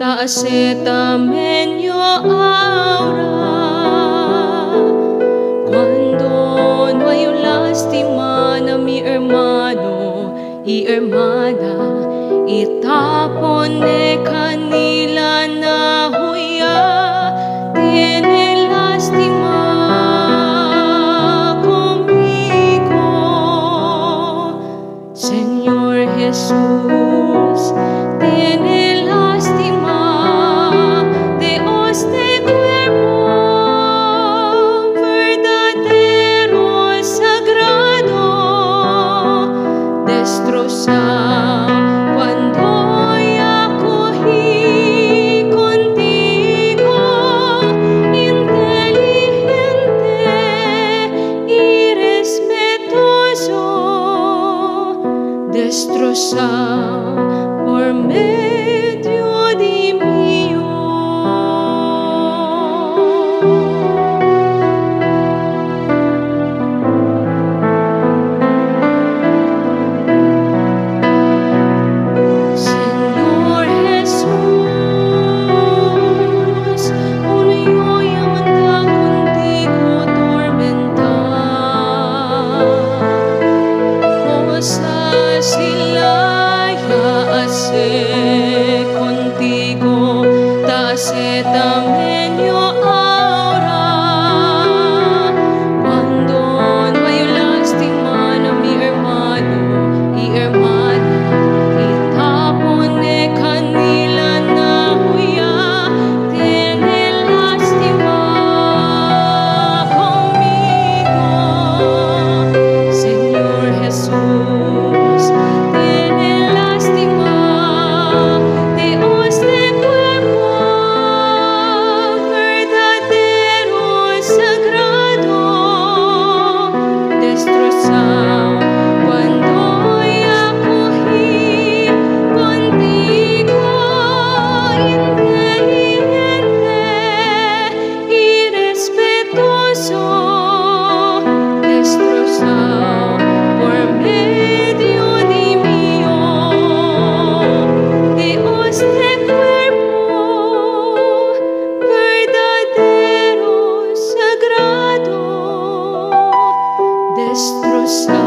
Tamenio ahora, cuando no hay lástima a mi hermano y hermana, itapon kanila na huya, tiene lástima conmigo, Señor Jesús, tiene lástima. Dios de cuerpo verdadero, sagrado, destrozado cuando ya cogí contigo, inteligente y respetuoso, destrozado por medio de mí. Señor Jesús, uno yo anda contigo tormentar, cosas sila ya hace contigo, tace tamenio ahora, cuando no hay lástima a mi hermano y hermana, itapon kanila na huya, tiene lástima conmigo, Señor Jesús, tiene lástima. Dios de cuerpo verdadero, sagrado, destrozado cuando ya cogí contigo, inteligente y respetuoso, destrozado por medio de mí. Dios de cuerpo verdadero, sagrado, destrozado.